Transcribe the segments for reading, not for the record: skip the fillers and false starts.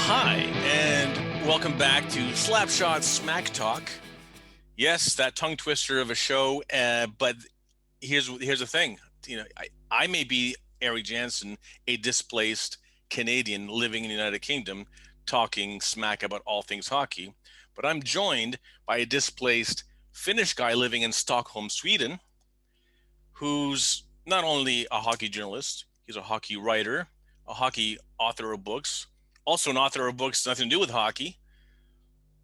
Hi, and welcome back to Slapshot Smack Talk. Yes, that tongue twister of a show, but here's the thing. I may be Erik Janssen, a displaced Canadian living in the United Kingdom, talking smack about all things hockey, but I'm joined by a displaced Finnish guy living in Stockholm, Sweden, who's not only a hockey journalist, he's a hockey writer, a hockey author of books, also an author of books nothing to do with hockey,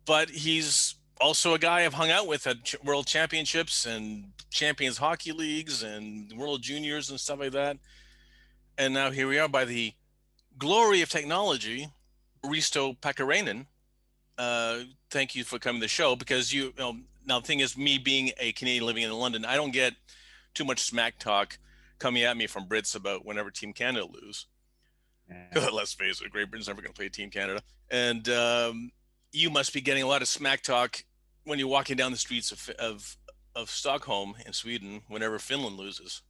but he's also a guy I've hung out with at World Championships and Champions Hockey Leagues and World Juniors and stuff like that. And now here we are by the glory of technology, Risto Pakarinen. Thank you for coming to the show because now the thing is, me being a Canadian living in London, I don't get too much smack talk coming at me from Brits about whenever Team Canada lose. Let's face it, Great Britain's never going to play Team Canada. And you must be getting a lot of smack talk when you're walking down the streets of Stockholm in Sweden whenever Finland loses.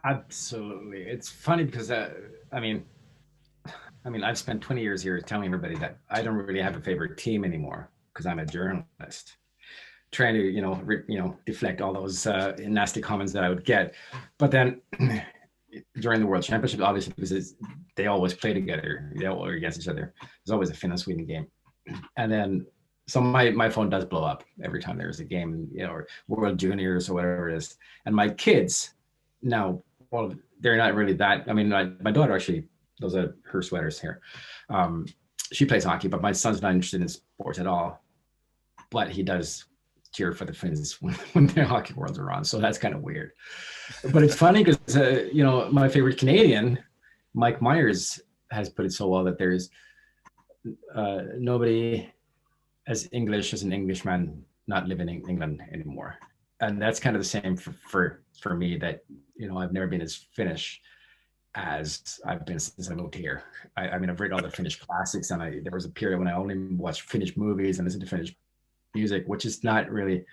Absolutely. It's funny because I've spent 20 years here telling everybody that I don't really have a favorite team anymore because I'm a journalist, trying to deflect all those nasty comments that I would get. But then during the World Championship, obviously, because they always play together, they all against each other. There's always a Finland Sweden game, and then so my phone does blow up every time there's a game, or World Juniors or whatever it is. And my kids now, well, they're not really that. I mean, my daughter actually, those are her sweaters here. She plays hockey, but my son's not interested in sports at all. But he does cheer for the Finns when their hockey worlds are on. So that's kind of weird. But it's funny because my favorite Canadian, Mike Myers, has put it so well that there's nobody as English as an Englishman not living in England anymore. And that's kind of the same for me, that I've never been as Finnish as I've been since I moved here. I've read all the Finnish classics, and there was a period when I only watched Finnish movies and listened to Finnish music, which is not really.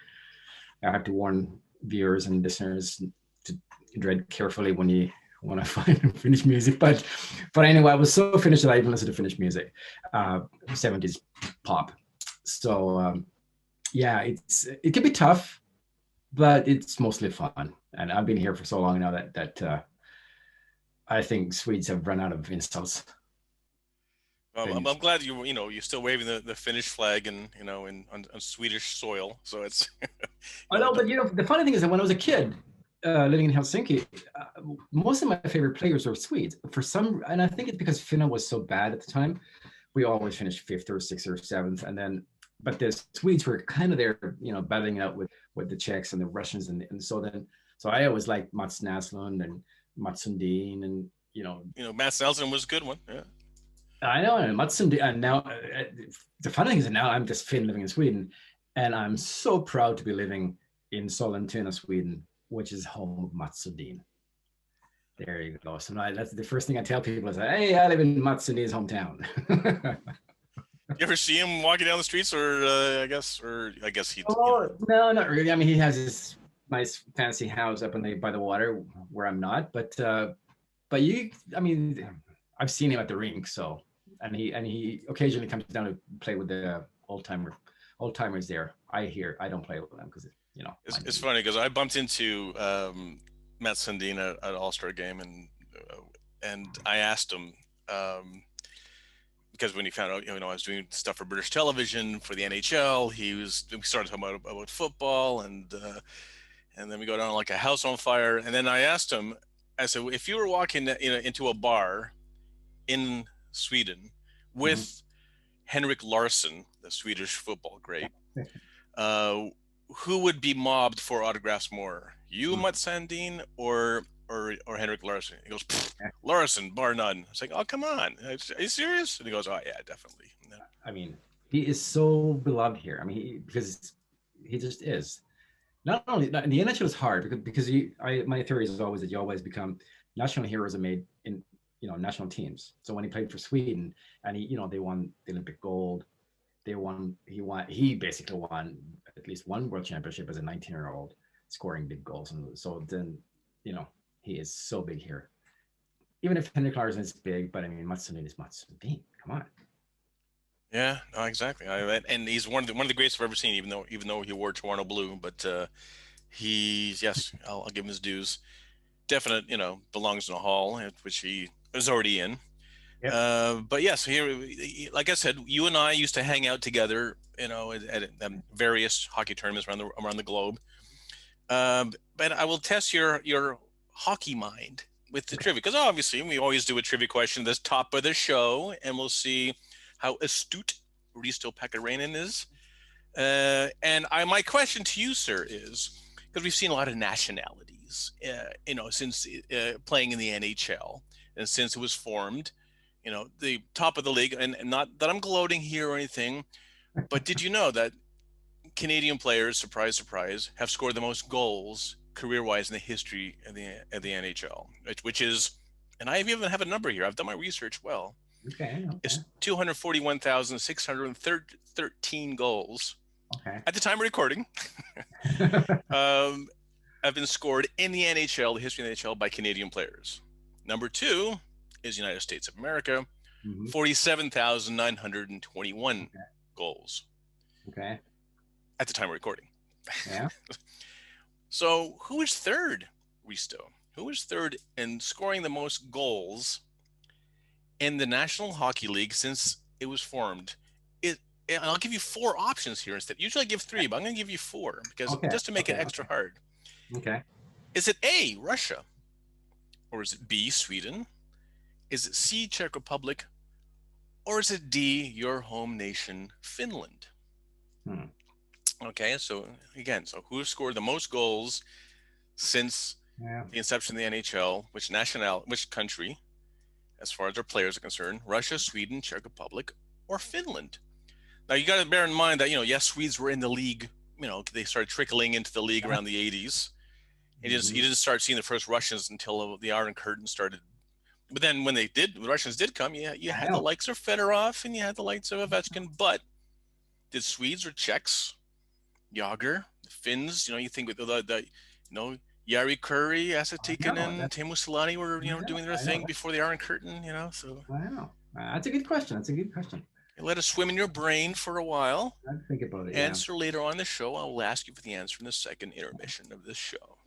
I have to warn viewers and listeners to tread carefully when you want to find Finnish music. But anyway, I was so Finnish that I even listened to Finnish music, 70s pop. So it can be tough, but it's mostly fun. And I've been here for so long now that I think Swedes have run out of insults. I'm glad you're still waving the Finnish flag and on Swedish soil. So it's. I know, but the funny thing is that when I was a kid living in Helsinki, most of my favorite players were Swedes. And I think it's because Finland was so bad at the time. We always finished fifth or sixth or seventh, but the Swedes were kind of there, battling it out with the Czechs and the Russians, and so I always liked Mats Naslund and Mats Sundin, and Mats Naslund was a good one. Yeah. I know, and Mats Sundin, and now the funny thing is that now I'm just Finn living in Sweden, and I'm so proud to be living in Sollentuna, Sweden, which is home of Mats Sundin. There you go. So now that's the first thing I tell people is, hey, I live in Mats Sundin's hometown. You ever see him walking down the streets, or I guess he? Oh, no, not really. I mean, he has this nice fancy house up by the water where I'm not, but I've seen him at the rink. So, and he occasionally comes down to play with the old timers there. I don't play with them because It's funny because I bumped into Matt Sundin at an All-Star game, and I asked him. Because when he found out, I was doing stuff for British television for the NHL, we started talking about football, and then we go down like a house on fire. And then I asked him, I said, if you were walking into a bar in Sweden with Henrik Larsson, the Swedish football great, who would be mobbed for autographs more, you, Mats Sundin, or Henrik Larsson? He goes, Larsson, bar none. It's like, oh, come on. Are you serious? And he goes, oh, yeah, definitely. I mean, he is so beloved here. I mean, because he just is. Not only the NHL is hard because my theory is always that you always become national heroes are made in national teams. So when he played for Sweden and they won the Olympic gold, he basically won at least one world championship as a 19-year-old, scoring big goals. And so then he is so big here. Even if Henrik Larsson is big, but I mean, Mats Sundin is Mats Sundin. Come on. Yeah, no, exactly. And he's one of the greatest I've ever seen, even though he wore Toronto blue. But he's yes, I'll give him his dues. Definite, belongs in a hall, which he is already in. Yep. But yes, here, like I said, you and I used to hang out together, at various hockey tournaments around the globe. But I will test your hockey mind with the Okay. trivia, because obviously we always do a trivia question at the top of the show, and we'll see how astute Risto Pakarinen is. My question to you, sir, is because we've seen a lot of nationalities, since playing in the NHL and since it was formed, the top of the league, and not that I'm gloating here or anything, but did you know that Canadian players, surprise, surprise, have scored the most goals career-wise in the history of the NHL, which is, and I even have a number here. I've done my research well. Okay. Okay. It's 241,613 goals Okay. at the time of recording. um, have been scored in the NHL, the history of the NHL, by Canadian players. Number two is the United States of America, Mhm. 47,921 Okay. goals Okay. at the time of recording. Yeah. So who is third, Risto? Who is third in scoring the most goals in the National Hockey League since it was formed? It, and I'll give you four options here instead. Usually I give three, but I'm going to give you four because Okay. just to make it Okay. extra hard. Okay. Is it A, Russia? Or is it B, Sweden? Is it C, Czech Republic? Or is it D, your home nation, Finland? Hmm. Okay, so again, who scored the most goals since Yeah. the inception of the NHL? Which country, as far as their players are concerned? Russia, Sweden, Czech Republic, or Finland? Now you got to bear in mind that yes, Swedes were in the league. They started trickling into the league Yeah. around the '80s. You Mhm. didn't start seeing the first Russians until the Iron Curtain started. But then when the Russians did come, you I had the know. likes of Fedorov and you had the likes of Ovechkin. But did Swedes or Czechs, Yager, Finns, you think with Jari Kurri, Asa I know. Tikkanen, Teemu Selänne were, I know. doing their I know. thing before the Iron Curtain, so I know. That's a good question. That's a good question. let us swim in your brain for a while. I have to think about it. Yeah. Answer later on the show. I will ask you for the answer in the second intermission of this show.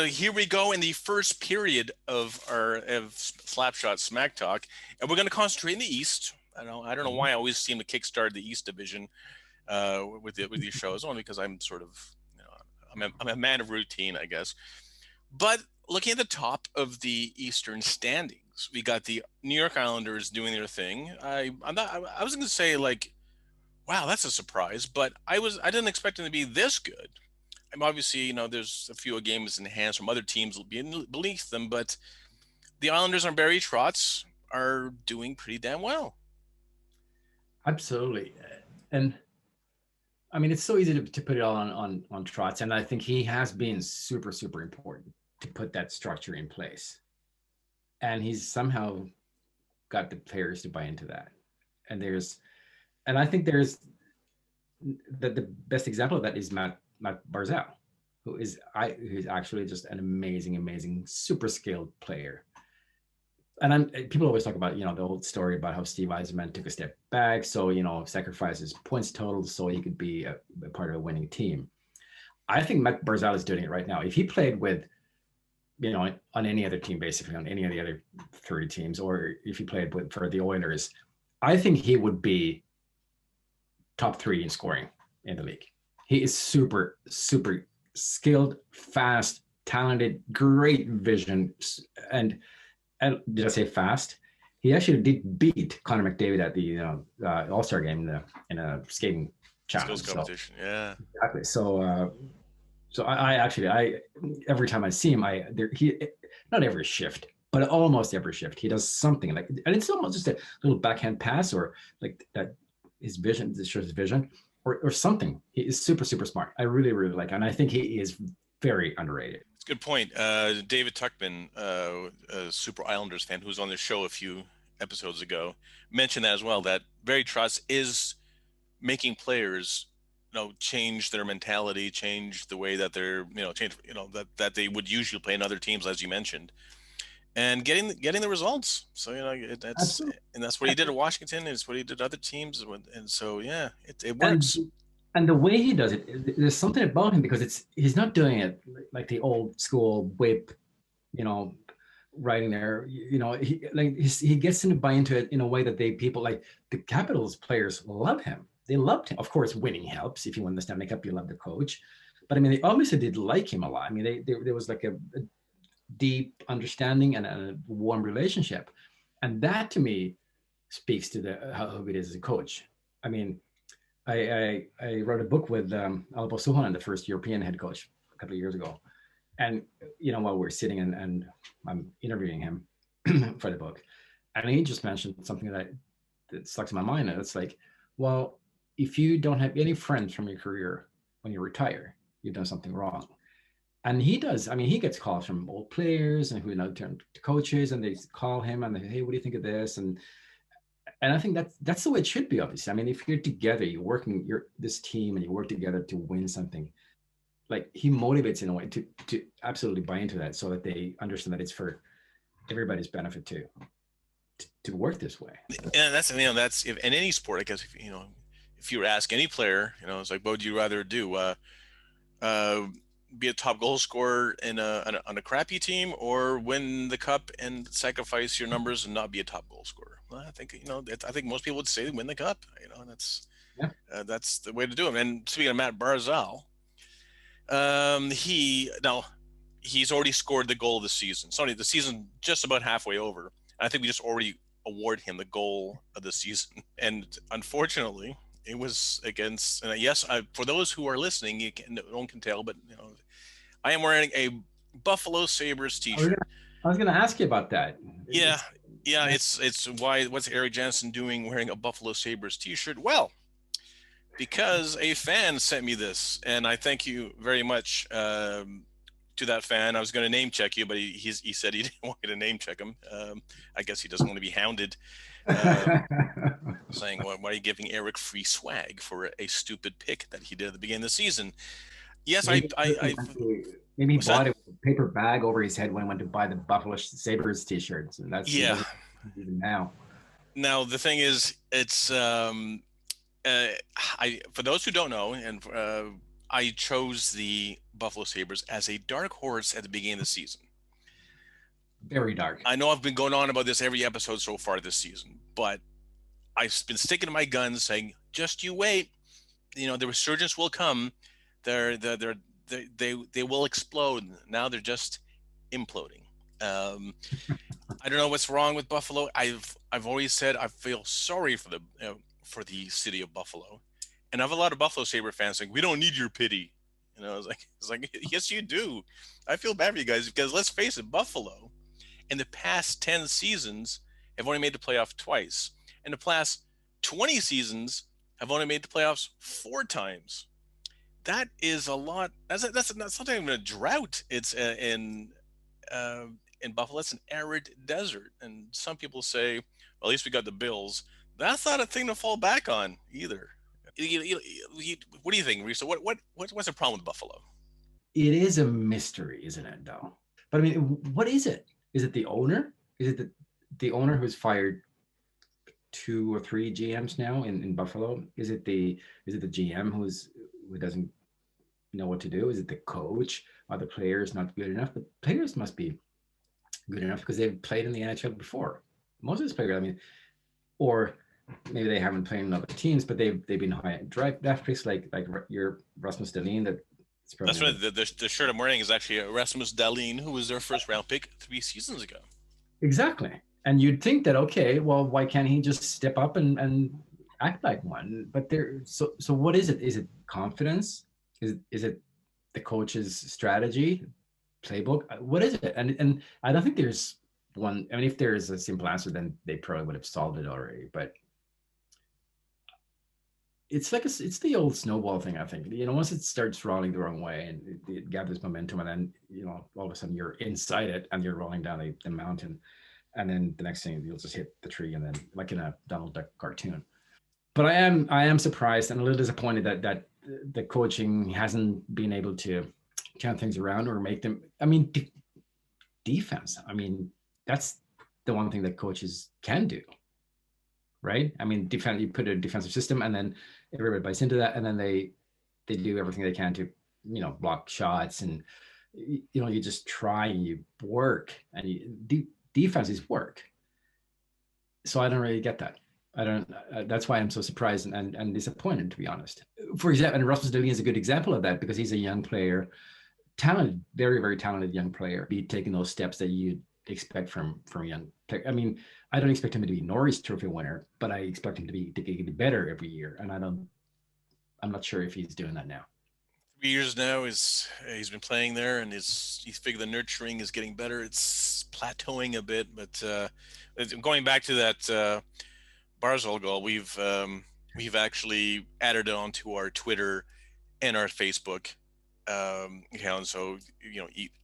Here we go in the first period of our Slapshot Smack Talk, and we're going to concentrate in the East. I don't know why I always seem to kickstart the East Division with these shows, only because I'm sort of, I'm a man of routine, I guess. But looking at the top of the Eastern standings, we got the New York Islanders doing their thing. I was going to say like, wow, that's a surprise, but I didn't expect them to be this good. I'm obviously, there's a few games in hand from other teams beneath them, but the Islanders on Barry Trotz are doing pretty damn well. Absolutely. And I mean, it's so easy to put it all on Trotz, and I think he has been super super important to put that structure in place, and he's somehow got the players to buy into that. And I think there's the best example of that is Matt Barzal, who's actually just an amazing super skilled player. And people always talk about the old story about how Steve Eisenman took a step back, so sacrifices points total so he could be a part of a winning team. I think Matt Barzal is doing it right now. If he played with on any other team, basically on any of the other 30 teams, or if he played for the Oilers, I think he would be top 3 in scoring in the league. He is super skilled, fast, talented, great vision, and did I say fast? He actually did beat Connor McDavid at the All-Star game in a skating challenge. Skills competition, yeah. Exactly. So I actually every time I see him, he not every shift, but almost every shift, he does something like, and it's almost just a little backhand pass or like that. His vision, this shows his vision, or something. He is super smart. I really like, and I think he is very underrated. It's a good point. David Tuckman, a Super Islanders fan who was on the show a few episodes ago, mentioned that as well, that Barry Trotz is making players change their mentality, change the way that they're change that they would usually play in other teams, as you mentioned. and getting the results. So Absolutely. that's what he did at Washington. It's what he did at other teams, and so yeah, it And works. and the way he does it, there's something about him because he's not doing it like the old school whip, you know, writing there. He gets to buy into it in a way that people like the Capitals players love him. They loved him. Of course, winning helps. If you win the Stanley Cup, you love the coach. But I mean, they obviously did like him a lot. I mean, there was like a deep understanding and a warm relationship, and that to me speaks to the how good he is as a coach. I mean, I wrote a book with Alpo Suhonen, the first European head coach, a couple of years ago, and while we're sitting and I'm interviewing him for the book, and he just mentioned something that stuck to my mind, and it's like, well, if you don't have any friends from your career when you retire, you've done something wrong. And he does. I mean, he gets calls from old players and who now turn to coaches, and they call him and they, hey, what do you think of this? And I think that's the way it should be. Obviously, I mean, if you're together, you're this team, and you work together to win something. Like he motivates in a way to absolutely buy into that, so that they understand that it's for everybody's benefit to work this way. And that's if in any sport, I guess if you were to ask any player, it's like, what would you rather do? Uh, be a top goal scorer on a crappy team, or win the cup and sacrifice your numbers and not be a top goal scorer? Well, I think I think most people would say win the cup. And Yeah, that's the way to do it. And speaking of Matt Barzal, he's already scored the goal of the season. Sorry, the season just about halfway over. I think we just already award him the goal of the season. And unfortunately, it was against. And yes, for those who are listening, no one can tell, but I am wearing a Buffalo Sabres I was T-shirt. gonna, I was gonna ask you about that. Yeah, It's yeah. It's why. What's Erik Janssen doing wearing a Buffalo Sabres T-shirt? Well, because a fan sent me this, and I thank you very much to that fan. I was going to name check you, but he said he didn't want me to name check him. I guess he doesn't want to be hounded, saying, why are you giving Erik free swag for a stupid pick that he did at the beginning of the season? Yes, maybe maybe he what's that? bought it with a paper bag over his head when he went to buy the Buffalo Sabres t-shirts, and that's he Yeah. doesn't even now. Now the thing is, it's I for those who don't know, and I chose the Buffalo Sabres as a dark horse at the beginning of the season. Very dark. I know I've been going on about this every episode so far this season, but I've been sticking to my guns, saying, "Just you wait. The resurgence will come. They will explode. Now they're just imploding." I don't know what's wrong with Buffalo. I've always said I feel sorry for the city of Buffalo, and I have a lot of Buffalo Sabre fans saying we don't need your pity. It's like yes you do. I feel bad for you guys because let's face it, Buffalo in the past 10 seasons have only made the playoff twice. In the past 20 seasons have only made the playoffs 4 times. That is a lot. That's not even a drought. It's uh, in Buffalo. It's an arid desert, and some people say, well, at least we got the Bills. That's not a thing to fall back on either. What do you think, Risto? What's the problem with Buffalo? It is a mystery, isn't it, though? But I mean, what is it? Is it the owner? Is it the owner who's fired two or three GMs now in Buffalo? Is it the GM who doesn't know what to do? Is it the coach? Are the players not good enough? But players must be good enough because they've played in the NHL before. Most of these players, I mean, or maybe they haven't played in other teams, but they've been high draft picks like your Rasmus Dahlin. That's That's probably right. The shirt I'm wearing is actually Rasmus Dahlin, who was their first round pick 3 seasons ago. exactly. And you'd think that, okay, well, why can't he just step up and act like one? But so what is it? Is it confidence? Is it the coach's strategy, playbook? What is it? And I don't think there's one. I mean, if there is a simple answer, then they probably would have solved it already. But it's the old snowball thing. I think once it starts rolling the wrong way and it gathers momentum, and then all of a sudden you're inside it and you're rolling down the mountain, and then the next thing you'll just hit the tree, and then like in a Donald Duck cartoon. But I am surprised and a little disappointed that the coaching hasn't been able to turn things around or make them. I mean, defense. I mean, that's the one thing that coaches can do, right? I mean, you put a defensive system, and then everybody buys into that, and then they do everything they can to, block shots, and you just try and you work, and defense is work. So I don't really get that. I don't. That's why I'm so surprised and disappointed, to be honest. For example, and Rasmus Dahlin is a good example of that, because he's a young player, talented, very very talented young player, be taking those steps that you expect from a young player. I mean, I don't expect him to be Norris Trophy winner, but I expect him to get better every year, and I'm not sure if he's doing that now. 3 years now he's been playing there, and he's figured the nurturing is getting better. It's plateauing a bit, but going back to that Barzal goal, we've actually added it onto our Twitter and our Facebook account, so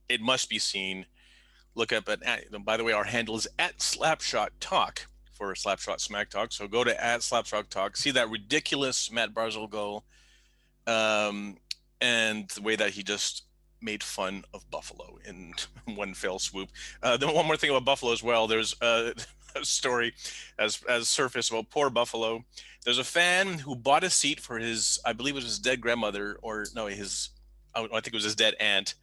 it must be seen. Look up at, by the way, our handle is at Slapshot Talk for Slapshot Smack Talk. So go to at Slapshot Talk, see that ridiculous Matt Barzal goal, and the way that he just made fun of Buffalo in one fell swoop. Then one more thing about Buffalo as well. There's a story as surfaced about poor Buffalo. There's a fan who bought a seat for his, I believe it was his dead grandmother, or no, I think it was his dead aunt,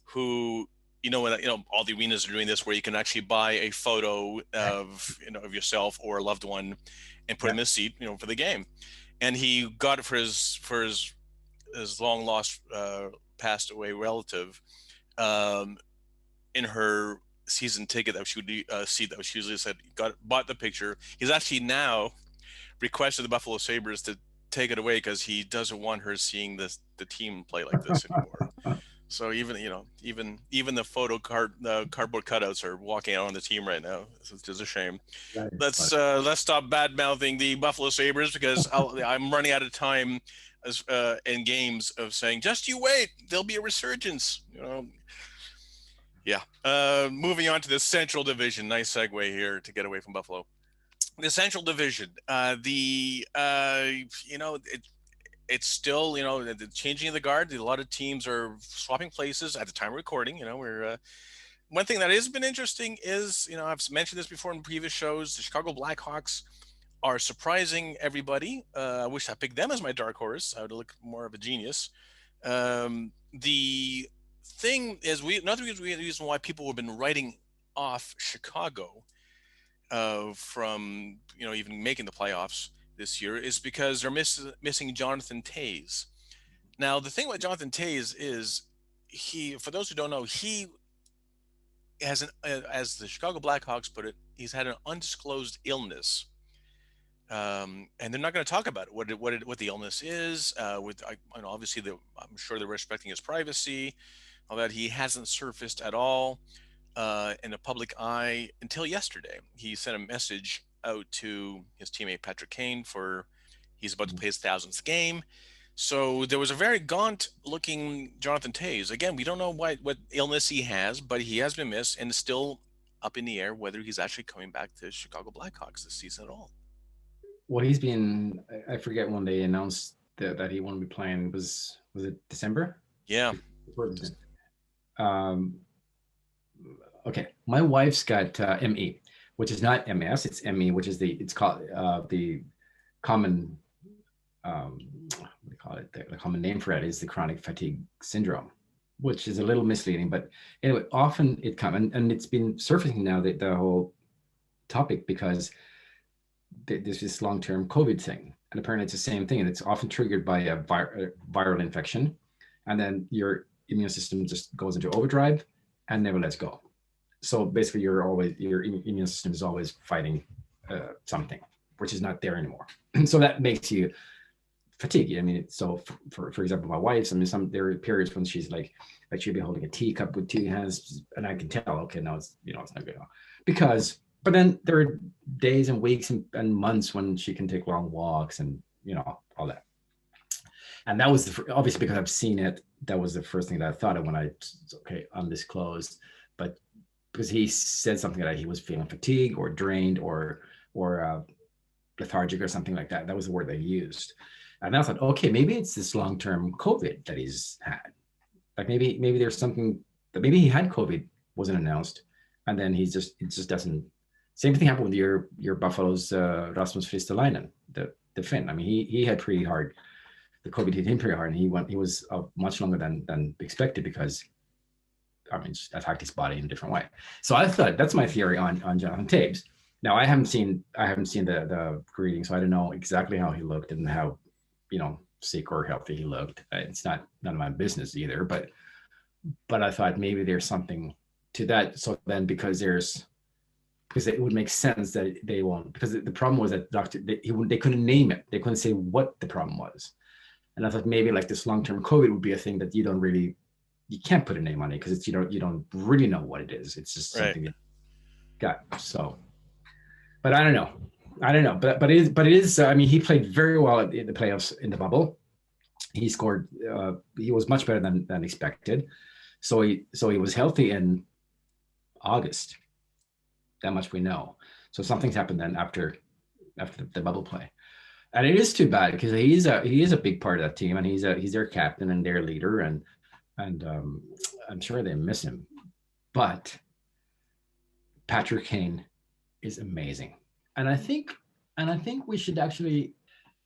who, when all the arenas are doing this, where you can actually buy a photo of of yourself or a loved one and put in a seat, for the game. And he got it for his long lost, passed away relative, in her season ticket that she would see, that she usually said, bought the picture. He's actually now requested the Buffalo Sabres to take it away, because he doesn't want her seeing the team play like this anymore. So even the cardboard cutouts are walking out on the team right now. It's just a shame. Let's stop bad mouthing the Buffalo Sabres, because I'm running out of time in games of saying, just you wait, there'll be a resurgence. Moving on to the Central Division. Nice segue here to get away from Buffalo. The Central Division. It's still, the changing of the guard. A lot of teams are swapping places at the time of recording. We're one thing that has been interesting is, I've mentioned this before in previous shows, the Chicago Blackhawks are surprising everybody. I wish I picked them as my dark horse. I would look more of a genius. The thing is, another reason why people have been writing off Chicago from even making the playoffs this year is because they're missing Jonathan Toews. Now, the thing with Jonathan Toews is, for those who don't know, he has as the Chicago Blackhawks put it, he's had an undisclosed illness, and they're not going to talk about it, what the illness is. Obviously, I'm sure they're respecting his privacy. All that, he hasn't surfaced at all in the public eye until yesterday. He sent a message out to his teammate Patrick Kane he's about to play his 1000th game. So there was a very gaunt looking Jonathan Toews. Again, we don't know what illness he has, but he has been missed, and it's still up in the air whether he's actually coming back to Chicago Blackhawks this season at all. Well, he's been, I forget when they announced that he won't be playing. Was it December? Yeah. Okay. My wife's got ME, which is not MS, it's ME, which is it's called the common, what do you call it? The common name for it is the chronic fatigue syndrome, which is a little misleading. But anyway, often it comes, and it's been surfacing now, the whole topic, because there's this long-term COVID thing. And apparently it's the same thing. And it's often triggered by a viral infection. And then your immune system just goes into overdrive and never lets go. So basically your immune system is always fighting something, which is not there anymore. So that makes you fatigued. I mean, so for example, my wife's, there are periods when she's like she'll be holding a teacup with two hands, and I can tell, okay, no, it's not good enough. But then there are days and weeks and months when she can take long walks and, all that. And that was obviously because I've seen it. That was the first thing that I thought of when undisclosed. But because he said something like he was feeling fatigued or drained or lethargic or something like that. That was the word they used. And I thought, okay, maybe it's this long-term COVID that he's had. Like maybe there's something that maybe he had COVID, wasn't announced, and then it just doesn't. Same thing happened with your Buffalo's Rasmus Ristolainen, the Finn. I mean, he had pretty hard. The COVID hit him pretty hard, and he was much longer than expected because, I mean, just attacked his body in a different way. So I thought that's my theory on Jonathan Taves. Now I haven't seen the greeting, so I don't know exactly how he looked and how, sick or healthy he looked. It's none of my business either. But I thought maybe there's something to that. So then because it would make sense that they won't, because the problem was that they couldn't name it. They couldn't say what the problem was. And I thought maybe like this long-term COVID would be a thing that you can't put a name on it because you don't really know what it is. It's just something that got so. But I don't know. But it is. I mean, he played very well in the playoffs in the bubble. He scored. He was much better than expected. So he was healthy in August. That much we know. So something's happened then after the bubble play, and it is too bad because he is a big part of that team, and he's their captain and their leader, and I'm sure they miss him. But Patrick Kane is amazing, and I think we should actually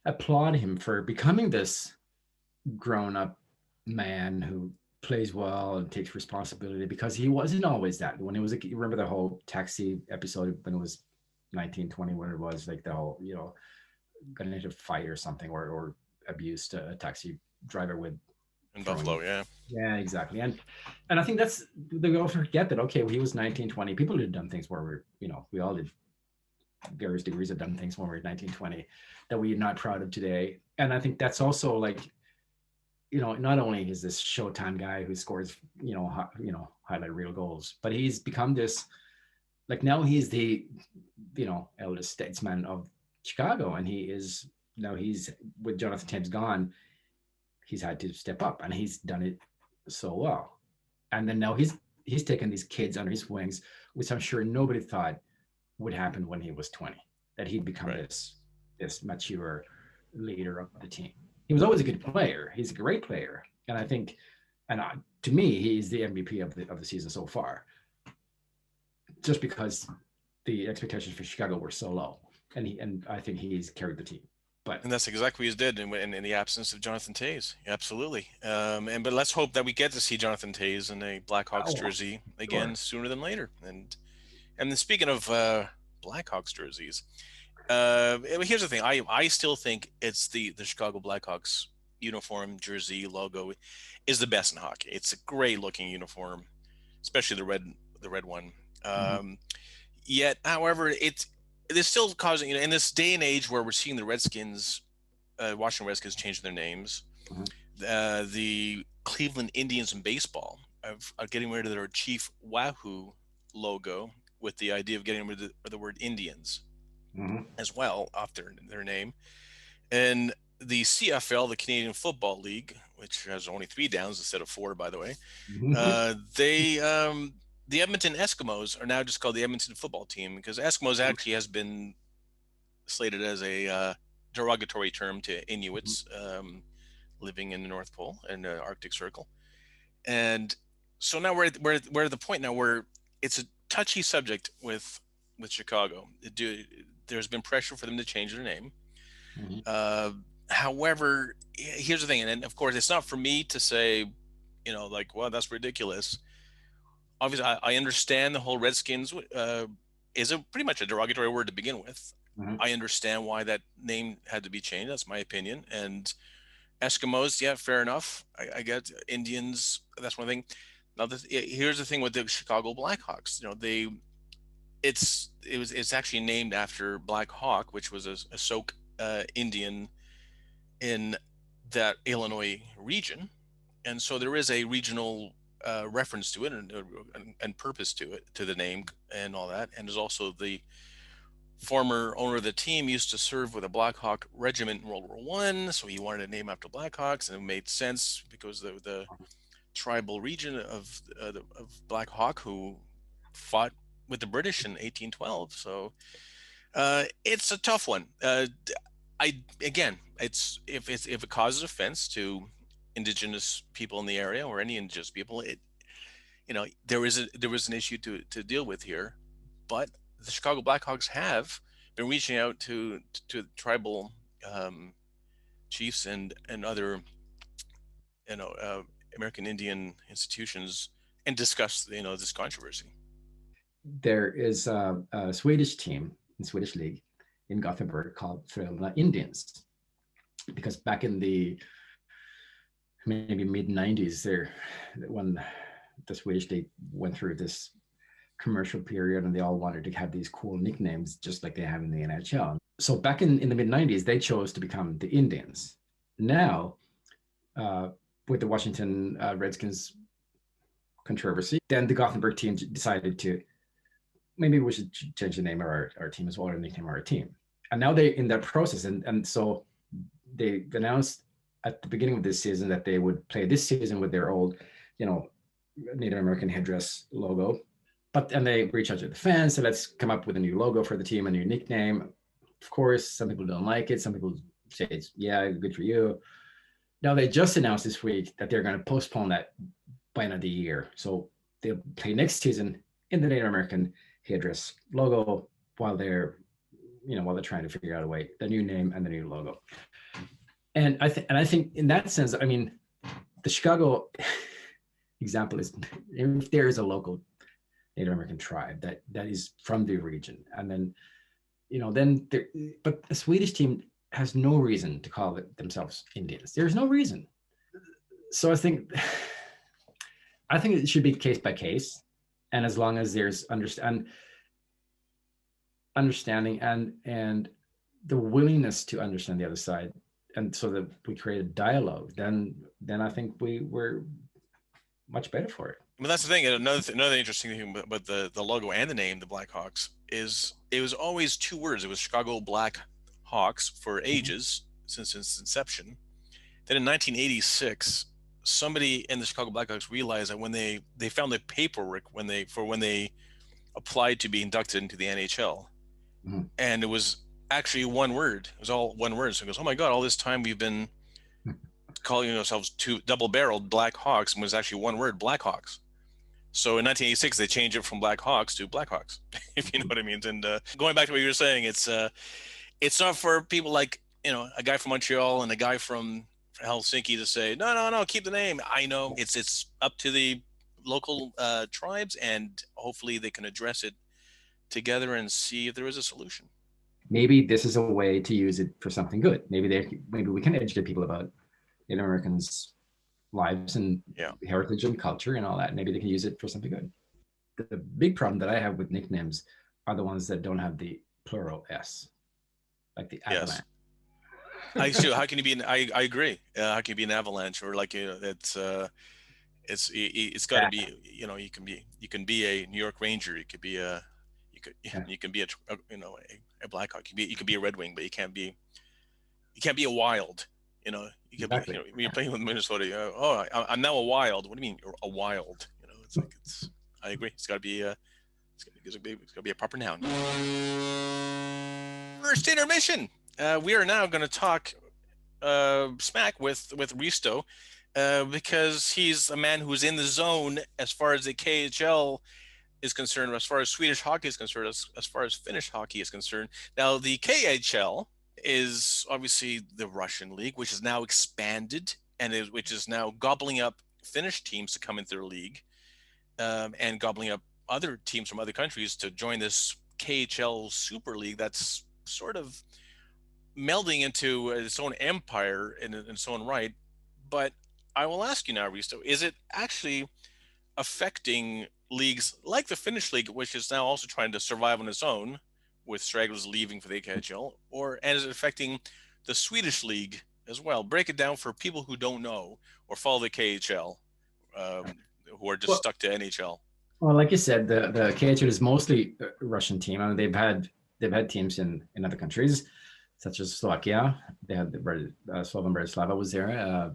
applaud him for becoming this grown-up man who plays well and takes responsibility, because he wasn't always that. When it was, you remember the whole Taxi episode when it was 1920, when it was like the whole, got into a fight or something, or abused a taxi driver with in Buffalo. Yeah, exactly. And I think we often forget that, okay, well, he was 1920. People had done things where we all did various degrees of done things when we were 1920 that we're not proud of today. And I think that's also like, not only is this Showtime guy who scores, highlight reel goals, but he's become this, like, now he's the, eldest statesman of Chicago, and he's with Jonathan Taves gone, he's had to step up, and he's done it so well. And then now he's taken these kids under his wings, which I'm sure nobody thought would happen when he was 20, that he'd become this mature leader of the team. He was always a good player. He's a great player, and I think, to me, he's the MVP of the season so far. Just because the expectations for Chicago were so low, and I think he's carried the team. And that's exactly what he did in the absence of Jonathan Taves. Absolutely. But let's hope that we get to see Jonathan Taves in a Blackhawks jersey again sooner than later. And then speaking of Blackhawks jerseys, here's the thing. I still think it's the Chicago Blackhawks uniform, jersey, logo is the best in hockey. It's a great looking uniform, especially the red one. Yet, however, it's still causing, in this day and age where we're seeing the Redskins, Washington Redskins change their names, the Cleveland Indians in baseball are getting rid of their Chief Wahoo logo with the idea of getting rid of the word Indians as well off their name. And the CFL, the Canadian Football League, which has only 3 downs instead of 4, by the way, the Edmonton Eskimos are now just called the Edmonton Football Team, because Eskimos actually has been slated as a derogatory term to Inuits living in the North Pole and the Arctic Circle. And so now we're at the point now where it's a touchy subject with Chicago. There's been pressure for them to change their name. However, here's the thing, and of course, it's not for me to say, well, that's ridiculous. Obviously, I understand the whole Redskins is pretty much a derogatory word to begin with. I understand why that name had to be changed. That's my opinion. And Eskimos, yeah, fair enough. I get Indians. That's one thing. Now, here's the thing with the Chicago Blackhawks. It's actually named after Black Hawk, which was a Sauk Indian in that Illinois region, and so there is a regional reference to it and purpose to it, to the name and all that. And there's also the former owner of the team used to serve with a Black Hawk regiment in World War I, so he wanted a name after Blackhawks, and it made sense because the tribal region of Black Hawk who fought with the British in 1812. So it's a tough one. It's if it causes offense to Indigenous people in the area or any Indigenous people, there was an issue to deal with here, but the Chicago Blackhawks have been reaching out to tribal um, chiefs and other you know uh, American Indian institutions and discuss this controversy. There is a Swedish team in Swedish league in Gothenburg called Frölunda Indians, because back in the maybe mid 90s there, when the Swedish league went through this commercial period and they all wanted to have these cool nicknames just like they have in the NHL. So back in the mid 90s, they chose to become the Indians. Now, with the Washington Redskins controversy, then the Gothenburg team decided to, maybe we should change the name of our team as well, or nickname our team. And now they're in that process. And so they announced at the beginning of this season that they would play this season with their old, Native American headdress logo. And they reach out to the fans, so let's come up with a new logo for the team, a new nickname. Of course, some people don't like it. Some people say it's, yeah, good for you. Now they just announced this week that they're going to postpone that by another year. So they'll play next season in the Native American headdress logo while they're trying to figure out a way, the new name and the new logo. And I think in that sense, I mean, the Chicago example is, if there is a local Native American tribe that is from the region, and then but the Swedish team has no reason to call themselves Indians. There's no reason. So I think it should be case by case, and as long as there's understanding and the willingness to understand the other side, and so that we create a dialogue, then I think we're much better for it. I mean, that's the thing. Another interesting thing about the logo and the name, the Blackhawks, is it was always two words. It was Chicago Black Hawks for ages, since its inception. Then in 1986, somebody in the Chicago Blackhawks realized that when they found the paperwork when they applied to be inducted into the NHL, and it was actually one word. It was all one word. So it goes, oh my God, all this time we've been calling ourselves two double-barreled Black Hawks, and was actually one word, Blackhawks. So in 1986, they changed it from Black Hawks to Blackhawks, if you know what I mean. And going back to what you were saying, it's not for people like, a guy from Montreal and a guy from Helsinki to say, no, keep the name. I know it's up to the local tribes, and hopefully they can address it together and see if there is a solution. Maybe this is a way to use it for something good. Maybe we can educate people about Native Americans' lives and heritage and culture and all that. Maybe they can use it for something good. The big problem that I have with nicknames are the ones that don't have the plural S, like the avalanche. Yes. How can you be I agree. How can you be an avalanche, or like, it's got to be, you can be a New York Ranger, you can be a Blackhawk, you can be a Red Wing, but you can't be a Wild. You can be, when you're playing with Minnesota, I'm now a Wild. What do you mean you're a Wild? I agree. It's got to be a proper noun. First intermission. We are now going to talk smack with Risto, because he's a man who's in the zone as far as the KHL is concerned, as far as Swedish hockey is concerned, as far as Finnish hockey is concerned. Now, the KHL is obviously the Russian league, which is now expanded which is now gobbling up Finnish teams to come into their league, and gobbling up other teams from other countries to join this KHL Super League that's sort of melding into its own empire in its own right. But I will ask you now, Risto, is it actually affecting leagues like the Finnish league, which is now also trying to survive on its own, with stragglers leaving for the KHL, and is it affecting the Swedish league as well? Break it down for people who don't know or follow the KHL, who are just stuck to NHL. Well, like you said, the KHL is mostly a Russian team. I mean, they've had teams in other countries, such as Slovakia. They had Slovan Bratislava was there.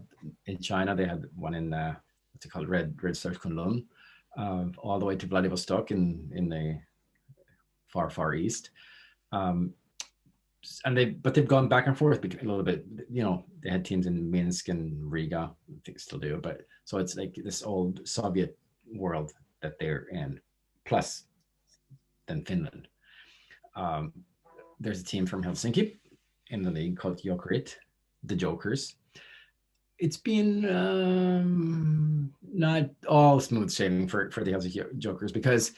In China, they had one in what's it called, Red Stars Kunlun, all the way to Vladivostok in the far east. And they've gone back and forth a little bit. They had teams in Minsk and Riga. I think still do, but so it's like this old Soviet world that they're in, plus than Finland. There's a team from Helsinki in the league called Jokerit, the Jokers. It's been not all smooth sailing for the Helsinki Jokers, because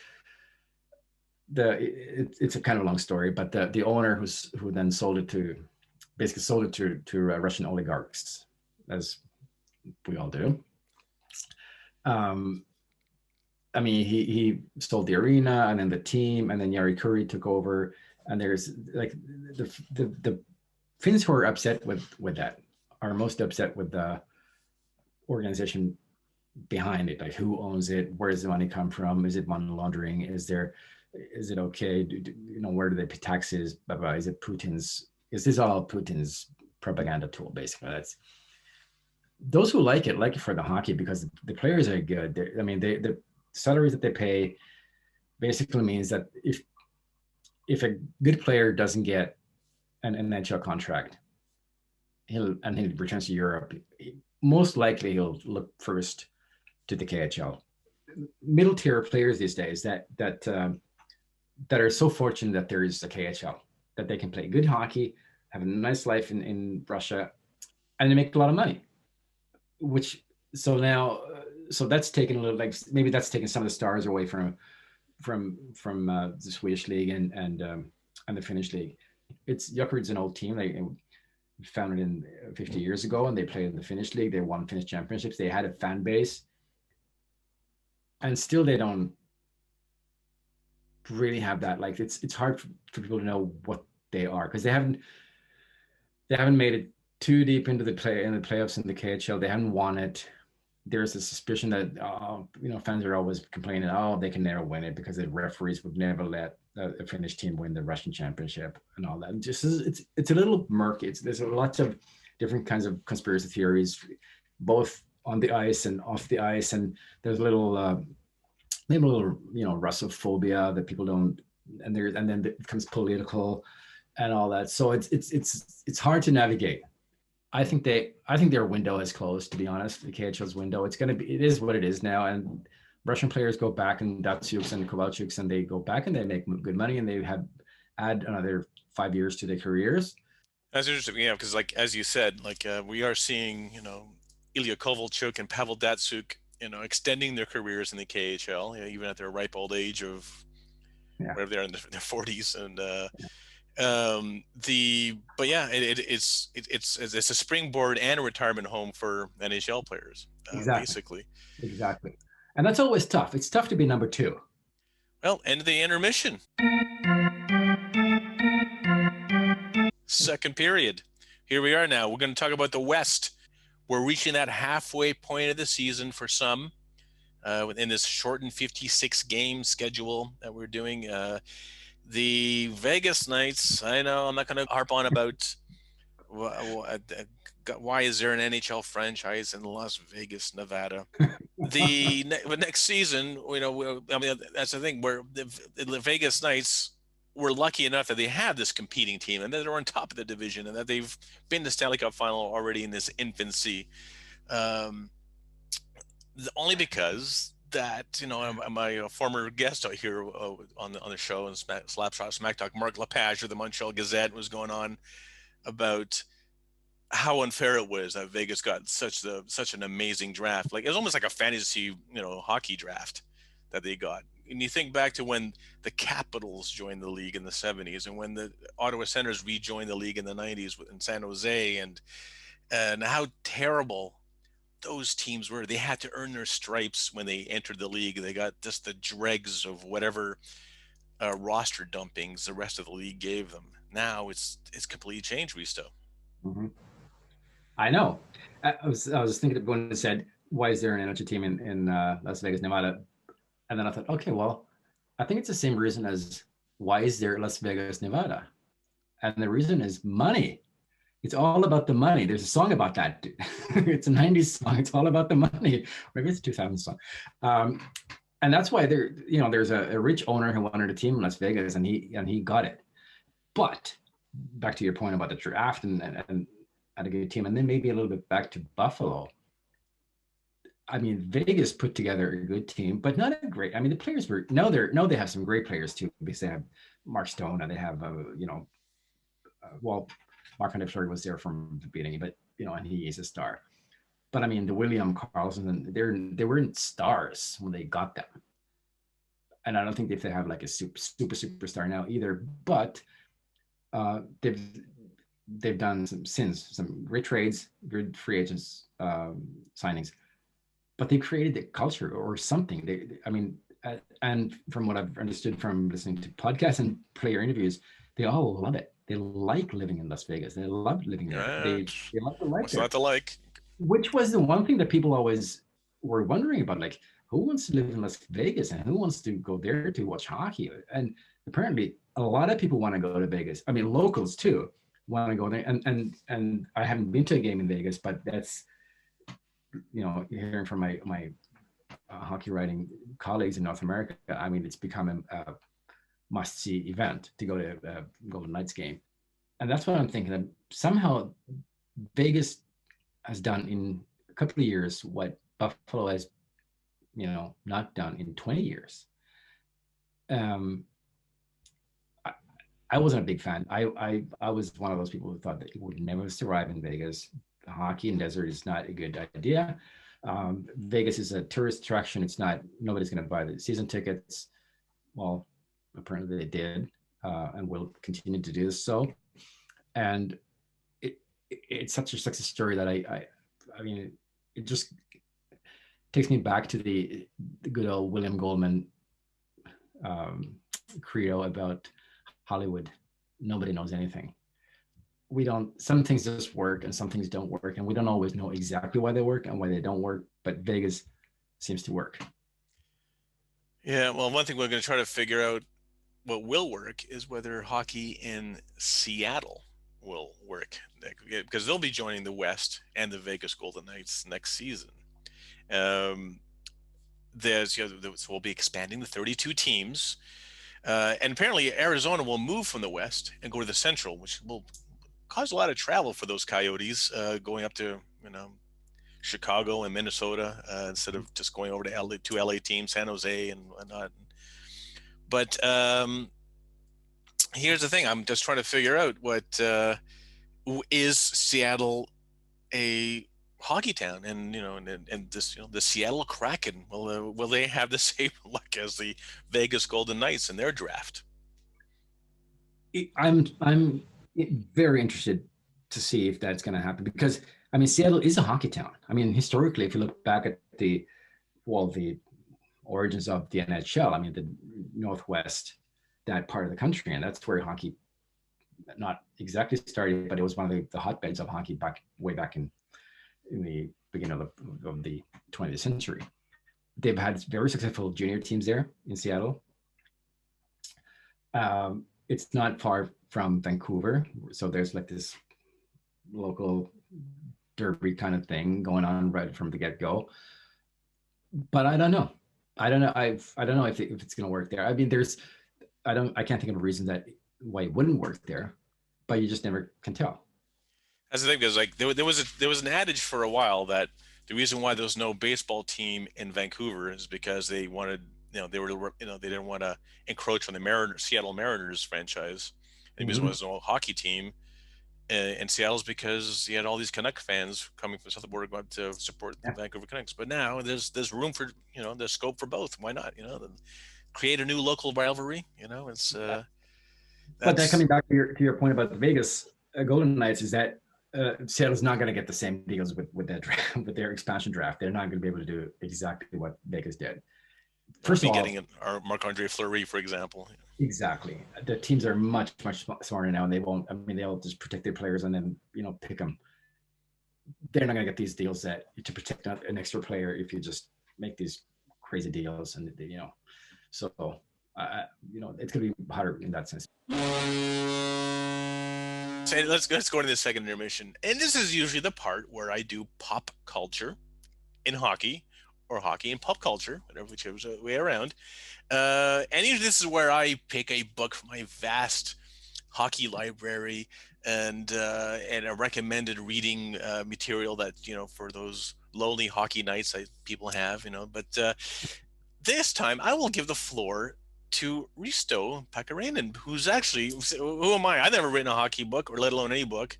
it's a kind of long story, but the owner who then sold it to Russian oligarchs, as we all do. I mean, he sold the arena and then the team, and then Jari Kurri took over. And there's like the Finns who are upset with that are most upset with the organization behind it. Like, who owns it? Where does the money come from? Is it money laundering? Is it okay? Where do they pay taxes? Is it Putin's? Is this all Putin's propaganda tool? Basically, that's those who like it for the hockey, because the players are good. The salaries that they pay basically means that if a good player doesn't get an NHL contract, he returns to Europe, most likely he'll look first to the KHL. Middle tier players these days that are so fortunate that there is a KHL, that they can play good hockey, have a nice life in Russia, and they make a lot of money. So that's taken a little, like, maybe that's taken some of the stars away from the Swedish league and the Finnish league. Jokerit's an old team. They founded in 50 years ago, and they played in the Finnish league. They won Finnish championships. They had a fan base, and still they don't really have that. Like, it's hard for people to know what they are, because they haven't made it too deep into the playoffs in the KHL. They haven't won it. There's a suspicion that fans are always complaining, they can never win it because the referees would never let a Finnish team win the Russian championship and all that. It's a little murky. There's lots of different kinds of conspiracy theories, both on the ice and off the ice, and there's a little Russophobia that people don't, and then it becomes political and all that. So it's hard to navigate. I think their window is closed, to be honest. The KHL's window. It is what it is now. And Russian players go back, and Datsyuks and Kovalchuks, and they go back and they make good money, and they add another 5 years to their careers. That's interesting, yeah, because like as you said, we are seeing Ilya Kovalchuk and Pavel Datsyuk, extending their careers in the KHL, even at their ripe old age of whatever they're in their 40s, and. It's a springboard and a retirement home for NHL players, basically. Exactly. And that's always tough. It's tough to be number two. Well, end of the intermission. Second period. Here we are now. We're going to talk about the West. We're reaching that halfway point of the season for some in this shortened 56 game schedule that we're doing. The Vegas Knights, I know I'm not going to harp on about why is there an NHL franchise in Las Vegas, Nevada. The next season, that's the thing, where the Vegas Knights were lucky enough that they had this competing team and that they're on top of the division and that they've been to the Stanley Cup final already in this infancy. Only because that my former guest out here on the show and Slapshot Smack Talk, Mark Lepage of the Montreal Gazette, was going on about how unfair it was that Vegas got such an amazing draft. Like, it was almost like a fantasy hockey draft that they got. And you think back to when the Capitals joined the league in the 70s, and when the Ottawa Senators rejoined the league in the 90s in San Jose, and how terrible those teams were. They had to earn their stripes when they entered the league. They got just the dregs of whatever roster dumpings the rest of the league gave them. Now it's completely changed, Risto. Mm-hmm. I know. I was thinking of going and said, why is there an NHL team in Las Vegas, Nevada? And then I thought, okay, well, I think it's the same reason as why is there Las Vegas, Nevada? And the reason is money. It's all about the money. There's a song about that. It's a 90s song. It's all about the money. Maybe it's a 2000 song. And that's why there's a rich owner who wanted a team in Las Vegas, and he got it. But back to your point about the draft and a good team, and then maybe a little bit back to Buffalo. I mean, Vegas put together a good team, but not a great. I mean, the players were they have some great players too because they have Mark Stone and they have well, Mark Andre Fleury was there from the beginning, but and he is a star. But I mean, the William Carlson, they weren't stars when they got them, and I don't think if they have like a superstar now either. But they've done some great trades, good free agents signings, but they created the culture or something. I mean, and from what I've understood from listening to podcasts and player interviews, they all love it. They like living in Las Vegas. They love living there. They love the life What's there, not to like? which was the one thing that people always were wondering about, like who wants to live in Las Vegas and who wants to go there to watch hockey. And apparently a lot of people want to go to Vegas. I mean, locals too want to go there. And I haven't been to a game in Vegas, but that's hearing from my hockey writing colleagues in North America. I mean, it's become a must-see event to go to a Golden Knights game. And that's what I'm thinking, that somehow Vegas has done in a couple of years what Buffalo has, not done in 20 years. I wasn't a big fan. I was one of those people who thought that it would never survive in Vegas. The hockey in desert is not a good idea. Vegas is a tourist attraction. It's not. Nobody's going to buy the season tickets. Well, apparently they did, and will continue to do so. And it's such a success story that I mean, it just takes me back to the good old William Goldman credo about Hollywood. Nobody knows anything. Some things just work and some things don't work, and we don't always know exactly why they work and why they don't work, but Vegas seems to work. Yeah, well, one thing we're going to try to figure out what will work is whether hockey in Seattle will work, because they'll be joining the West and the Vegas Golden Knights next season. So we'll be expanding the 32 teams, and apparently Arizona will move from the West and go to the Central, which will cause a lot of travel for those Coyotes, going up to Chicago and Minnesota, instead of just going over to LA teams, San Jose and whatnot. But here's the thing: I'm just trying to figure out is Seattle a hockey town, and this the Seattle Kraken will they have the same luck as the Vegas Golden Knights in their draft? I'm very interested to see if that's going to happen, because I mean, Seattle is a hockey town. I mean, historically, if you look back at the origins of the NHL, I mean, the Northwest, that part of the country, and that's where hockey not exactly started, but it was one of the hotbeds of hockey way back in the beginning of the 20th century. They've had very successful junior teams there in Seattle. It's not far from Vancouver, so there's like this local derby kind of thing going on right from the get-go. But I don't know. I don't know if it's going to work there. I mean, I can't think of a reason why it wouldn't work there, but you just never can tell. That's the thing, because like there was an adage for a while that the reason why there was no baseball team in Vancouver is because they wanted, they didn't want to encroach on the Seattle Mariners franchise. And the reason why there's no hockey team in Seattle is because you had all these Canuck fans coming from south of the border going to support the Vancouver Canucks. But now there's room for, there's scope for both. Why not? Create a new local rivalry. It's but that, coming back to your point about the Vegas Golden Knights, is that Seattle's not going to get the same deals with their expansion draft. They're not going to be able to do exactly what Vegas did. First of all, getting our Marc Andre Fleury, for example. Exactly. The teams are much smarter now, and they won't. I mean, they'll just protect their players and then pick them. They're not going to get these deals to protect an extra player if you just make these crazy deals, and so it's going to be harder in that sense. So let's go to the second intermission, and this is usually the part where I do pop culture in hockey, or hockey and pop culture, whichever way around. And usually this is where I pick a book from my vast hockey library and a recommended reading material that for those lonely hockey nights that people have, but this time I will give the floor to Risto Pakarinen, who's actually, who am I? I've never written a hockey book, or let alone any book.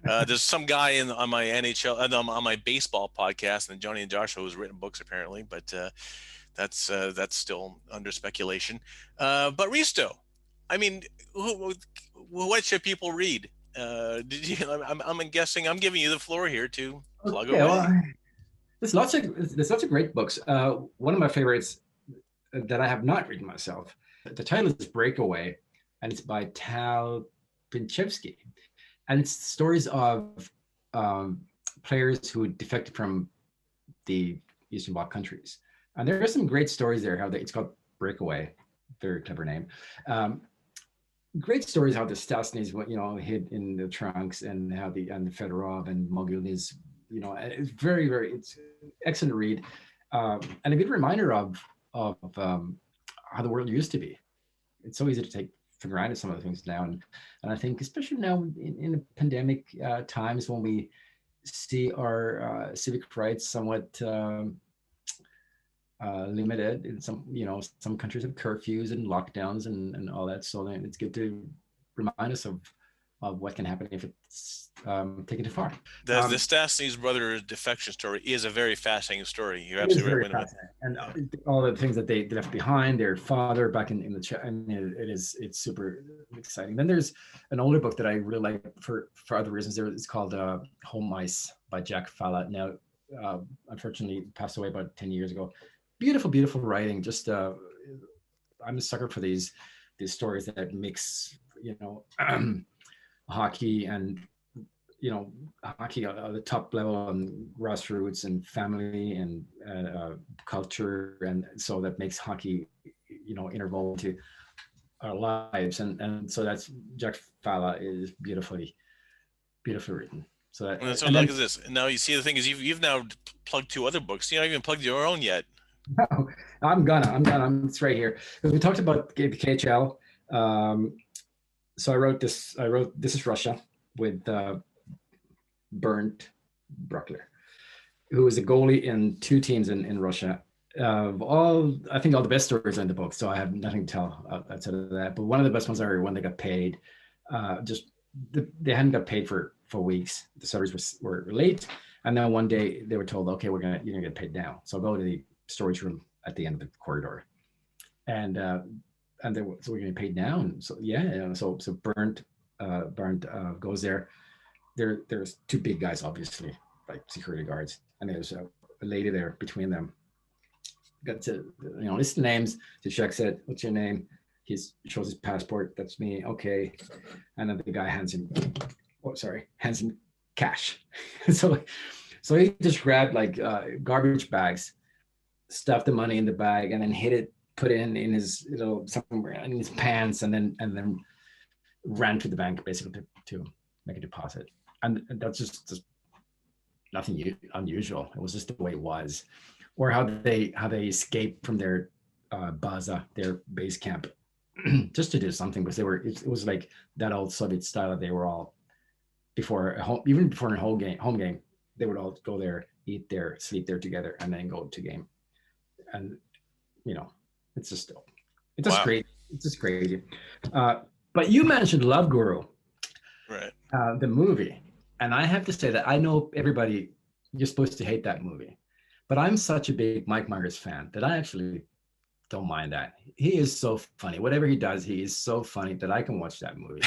There's some guy on my NHL, on my baseball podcast, and Johnny and Joshua, who's written books apparently, but that's still under speculation. But Risto, I mean, what should people read? I'm guessing I'm giving you the floor here to plug Okay, away. well, there's lots of great books. One of my favorites that I have not read myself. The title is Breakaway, and it's by Tal Pinchevsky, and it's stories of players who defected from the Eastern Bloc countries. And there are some great stories there. It's called Breakaway, very clever name. Great stories how the Stasny's, hid in the trunks, and how the Fedorov and Mogil is, it's very, very, it's excellent read, and a good reminder of how the world used to be. It's so easy to take for granted some of the things now, and I think especially now in the pandemic times, when we see our civic rights somewhat limited in some countries have curfews and lockdowns and all that, so then it's good to remind us of what can happen if it's taken too far. The Stastny's brother defection story is a very fascinating story. You're absolutely right. And all the things that they left behind, their father back in the chat, and it's super exciting. Then there's an older book that I really like for other reasons. It's called Home Ice by Jack Falla. Now, unfortunately, passed away about 10 years ago. Beautiful writing. Just I'm a sucker for these stories that mix hockey and hockey at the top level and grassroots and family and culture, and so that makes hockey interwoven to our lives, and so that's Jack Falla is beautifully written. So look at this. Now you see, the thing is, you've now plugged 2 other books. You haven't even plugged your own yet. No, it's right here, because we talked about the KHL. So I wrote This Is Russia with Bernd Bruckler, who was a goalie in 2 teams in Russia. I think all the best stories are in the book, so I have nothing to tell outside of that. But one of the best ones are when they got paid. They hadn't got paid for weeks. The salaries were late, and then one day they were told, "Okay, you're gonna get paid now. So go to the storage room at the end of the corridor." And so we're getting paid now, and so so Bernd goes there. There's 2 big guys, obviously, like security guards, and there's a lady there between them. Got to list the names. The check said, "What's your name?" He shows his passport. "That's me." "Okay," and then the guy hands him cash. so he just grabbed like garbage bags, stuffed the money in the bag, and then put it in his somewhere in his pants, and then ran to the bank basically to make a deposit. And that's just nothing unusual. It was just the way it was. Or how they escaped from their baza, their base camp, just to do something, because it was like that old Soviet style that they were all even before a home game, they would all go there, eat there, sleep there together, and then go to game. And it's just great. It's just crazy. But you mentioned Love Guru, right? The movie, and I have to say that I know everybody, you're supposed to hate that movie, but I'm such a big Mike Myers fan that I actually don't mind that. He is so funny. Whatever he does, he is so funny that I can watch that movie.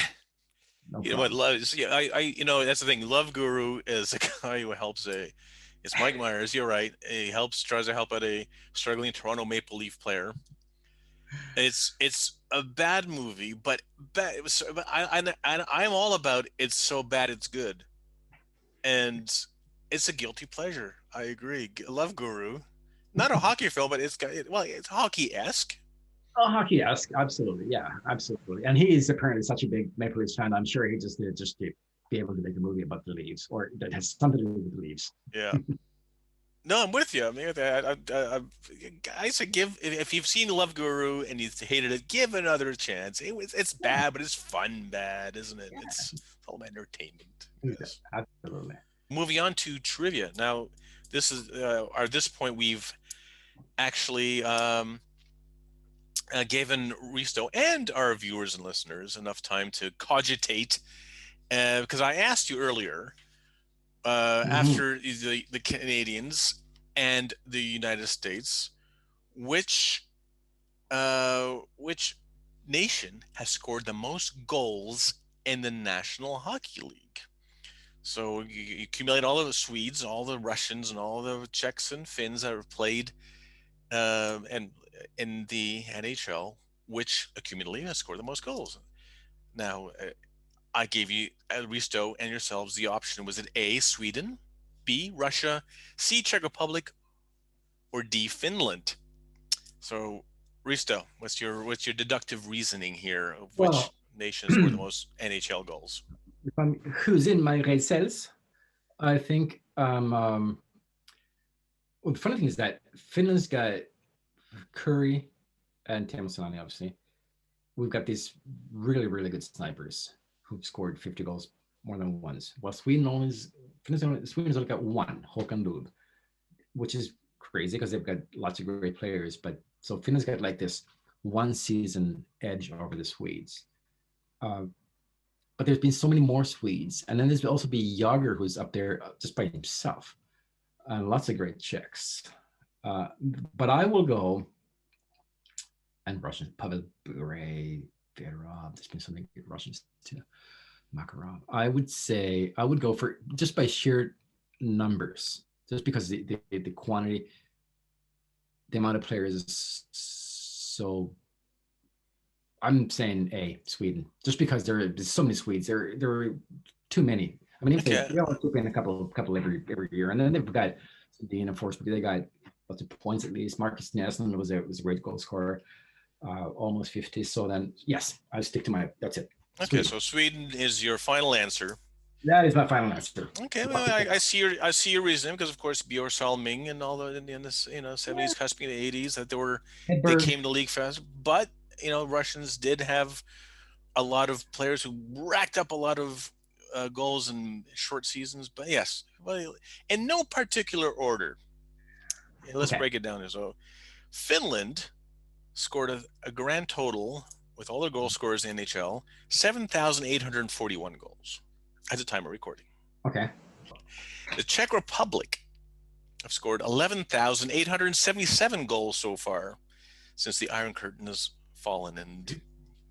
No you know what? I that's the thing. Love Guru is a guy who helps it's Mike Myers. You're right. He tries to help out a struggling Toronto Maple Leaf player. It's a bad movie, but I'm all about it's so bad it's good, and it's a guilty pleasure. I agree. Love Guru, not a hockey film, but it's hockey-esque. Oh, hockey-esque, absolutely, yeah, absolutely. And he is apparently such a big Maple Leafs fan. I'm sure he just did just to be able to make a movie about the Leafs, or that has something to do with the Leafs. Yeah. No, I'm with you. I mean, I say if you've seen Love Guru and you hated it, give it another chance. It's bad, but it's fun bad, isn't it? Yeah. It's all entertainment. Yes. Absolutely. Moving on to trivia. Now, this is at this point we've actually given Risto and our viewers and listeners enough time to cogitate, because I asked you earlier, after the Canadians and the United States, which nation has scored the most goals in the National Hockey League? So you accumulate all of the Swedes, all the Russians, and all the Czechs and Finns that have played and in the NHL, which accumulatively has scored the most goals. Now, I gave you, Risto and yourselves, the option. Was it A, Sweden, B, Russia, C, Czech Republic, or D, Finland? So, Risto, what's your deductive reasoning here of which Well, nation scored the most NHL goals? if I'm who's in my red cells, I think well, the funny thing is that Finland's got Curry and Teemu Selanne, obviously. We've got these really, really good snipers who've scored 50 goals more than once. While Sweden's only got one, Håkan Lund, which is crazy because they've got lots of great players. But so Finland's got like this one season edge over the Swedes. But there's been so many more Swedes. And then there's also be Yager, who's up there just by himself. And lots of great Czechs. But I will go, and Russian, Pavel Bure, Verov, there's been some good Russians too. Makarov. I would say I would go for just by sheer numbers, just because the quantity, the amount of players is so. I'm saying A, Sweden, just because there's so many Swedes. There are too many. I mean, if they always keep in a couple every year, and then they've got Dean and Forsberg. They got lots of points at least. Marcus Näslund was a great goal scorer, almost 50. So then, yes, I stick to my. That's it. Okay, so Sweden is your final answer. That is my final answer. Okay, well, I see your reasoning, because of course Björn Salming and all the in the 70s, cusping the 80s, that they came to league fast, but Russians did have a lot of players who racked up a lot of goals in short seasons. But yes, well, in no particular order. Let's break it down. So Finland scored a grand total, with all their goal scorers in NHL, 7,841 goals at the time of recording. Okay. The Czech Republic have scored 11,877 goals so far since the Iron Curtain has fallen, and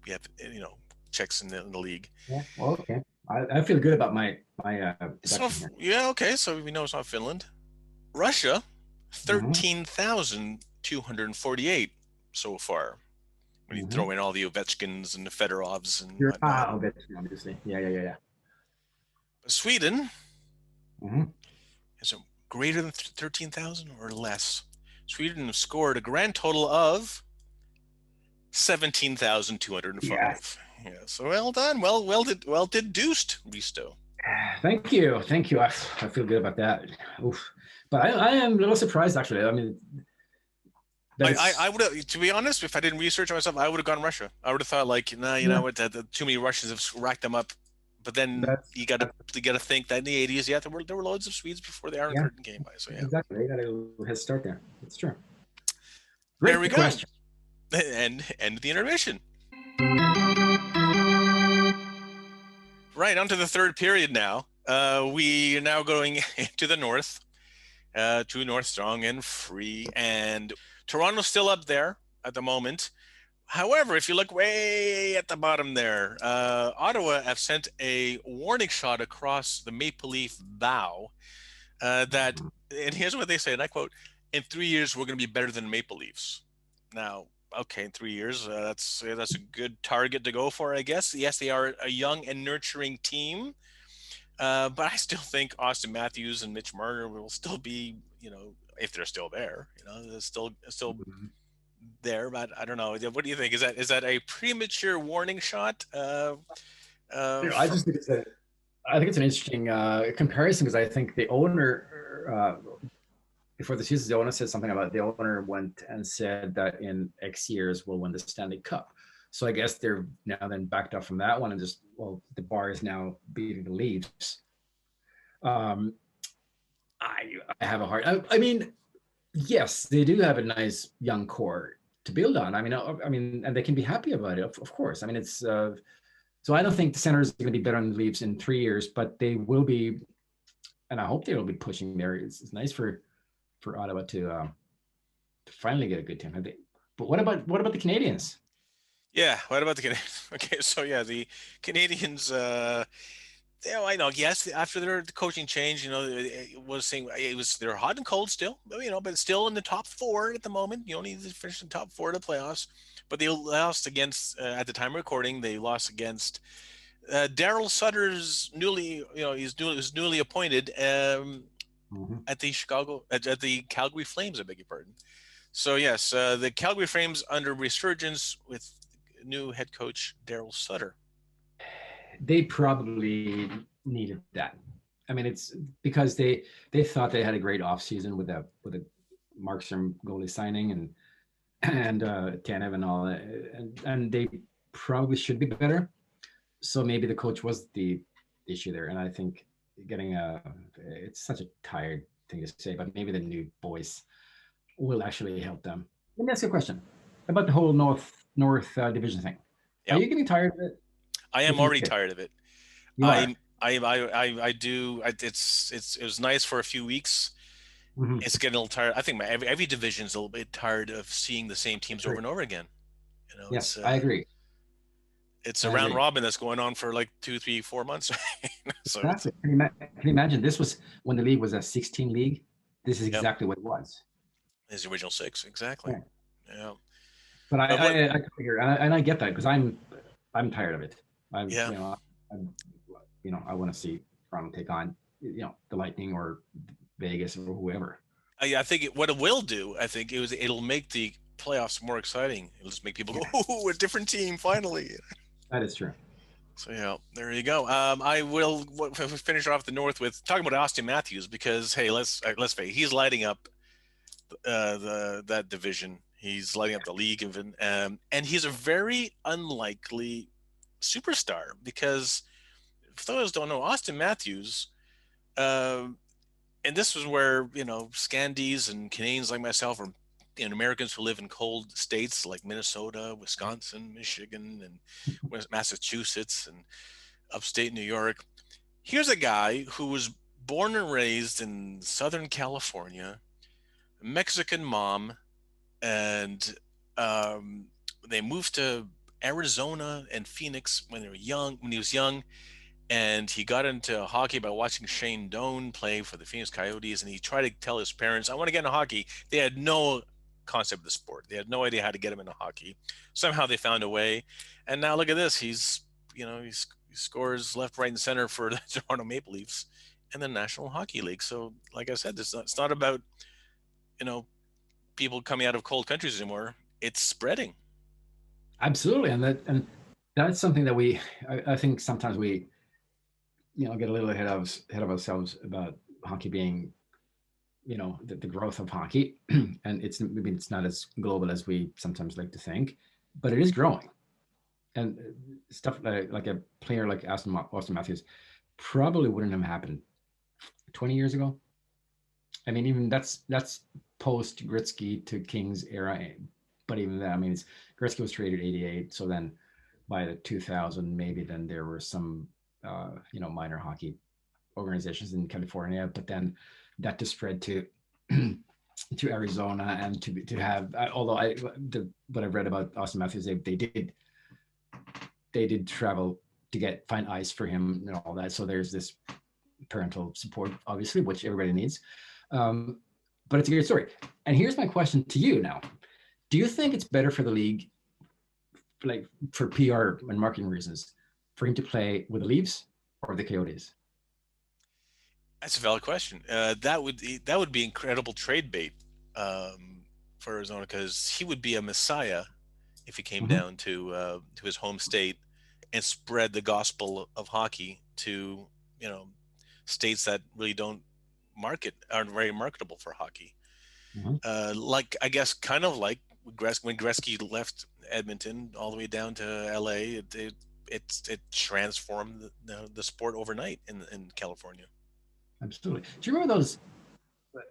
we have Czechs in the league. Yeah. Well, okay. I feel good about my so yeah. Okay. So we know it's not Finland. Russia, 13,248 so far. When you throw in all the Ovechkins and the Fedorovs and whatnot. Ovechkin, obviously. Yeah. Sweden is it greater than 13,000 or less? Sweden have scored a grand total of 17,205. Yeah. So well done. Well deduced, Risto. Thank you. I feel good about that. Oof. But I am a little surprised, actually. I mean, I would have, to be honest, if I didn't research myself, I would have gone Russia. I would have thought, like, you know what, too many Russians have racked them up. But then you got to think that in the 80s, there were loads of Swedes before the Iron Curtain came by. So yeah, exactly. They got a head start there. It's true. Great there we question. Go. And end the intermission. Right, on to the third period now. We are now going to the north, to North Strong and Free, and Toronto's still up there at the moment. However, if you look way at the bottom there, Ottawa have sent a warning shot across the Maple Leaf bow that, and here's what they say, and I quote, "In 3 years, we're going to be better than Maple Leafs." Now, okay, in 3 years, that's a good target to go for, I guess. Yes, they are a young and nurturing team, but I still think Austin Matthews and Mitch Marner will still be, if they're still there, they're still there. But I don't know. What do you think? Is that a premature warning shot? I just think it's an interesting comparison, because I think the owner, before the season, the owner said something about the owner went and said that in X years we'll win the Stanley Cup. So I guess they're now then backed up from that one and just, well, the bar is now beating the Leafs. I I have a hard. I mean, yes, they do have a nice young core to build on. I mean, and they can be happy about it, of course. I mean, it's so I don't think the Senators are going to be better than the Leafs in 3 years, but they will be, and I hope they will be pushing there. It's nice for Ottawa to finally get a good team. But what about the Canadians? Yeah, what about the Canadians? Okay, so yeah, the Canadians. Yeah, I know. Yes, after their coaching change, it was saying it was they're hot and cold still, but still in the top four at the moment. You only need to finish in the top four of the playoffs. But they lost against at the time of recording. They lost against Daryl Sutter's was newly appointed Mhm. at at the Calgary Flames. I beg your pardon. So yes, the Calgary Flames under resurgence with new head coach Daryl Sutter. They probably needed that. I mean, it's because they thought they had a great offseason with a Markstrom goalie signing and Tanev and all that, and they probably should be better. So maybe the coach was the issue there, and I think getting a it's such a tired thing to say, but maybe the new boys will actually help them. Let me ask you a question about the whole North division thing. Are Yep, you getting tired of it? I am If you already say tired of it. you are. I do. It was nice for a few weeks. Mhm. It's getting a little tired. I think every division's a little bit tired of seeing the same teams over Agree. and over again. Yes, I agree. It's a I round agree. robin that's going on for like 2, 3, 4 months. So it's Exactly. Can you imagine this was when the league was a 16 league? This is yep, exactly what it was. it's the original six exactly. Yeah. Yeah, But but what? I figure, and I get that because I'm tired of it. I'm Yeah, I'm I want to see Toronto take on the Lightning or Vegas or whoever. I think what it will do, I think it'll make the playoffs more exciting. It'll just make people go, Yeah, "Oh, a different team finally." that is true. So yeah, there you go. I will finish off the North with talking about Austin Matthews because hey, let's face it, he's lighting up the that division. He's lighting up the league even, and he's a very unlikely superstar because if those don't know, Austin Matthews, um, and this was where Scandies and Canadians like myself are. And Americans who live in cold states like Minnesota, Wisconsin, Michigan, and Massachusetts, and upstate New York. Here's a guy who was born and raised in Southern California, Mexican mom, and um, they moved to Arizona and Phoenix when they were young. When he was young, and he got into hockey by watching Shane Doan play for the Phoenix Coyotes, and he tried to tell his parents, "I want to get into hockey." They had no concept of the sport. They had no idea how to get him into hockey. Somehow they found a way, and now look at this. He scores left, right, and center for the Toronto Maple Leafs and the National Hockey League. So, like I said, it's not about you know people coming out of cold countries anymore. It's spreading. Absolutely, and that's something that I think sometimes we get a little ahead of ourselves about hockey being the growth of hockey, and maybe it's not as global as we sometimes like to think, but it is growing. And stuff like a player like Austin Matthews probably wouldn't have happened 20 years ago. I mean, even that's post Gretzky to Kings era, but even that, I mean, Gretzky was traded 88, so then by the 2000, maybe then there were some minor hockey organizations in California, but then that just spread to to Arizona and to have. Although what I've read about Austin Matthews, they did travel to find ice for him and all that. So there's this parental support, obviously, which everybody needs. Um, but it's a great story. And here's my question to you now: do you think it's better for the league, like for PR and marketing reasons, for him to play with the Leafs or the Coyotes? That's a valid question. That would be incredible trade bait um, for Arizona because he would be a messiah if he came Mm-hmm. down to his home state and spread the gospel of hockey to you know states that really don't aren't very marketable for hockey. Mm-hmm. Like I guess kind of like when Gretzky left Edmonton all the way down to L.A. It transformed the sport overnight in California. Absolutely. Do you remember those?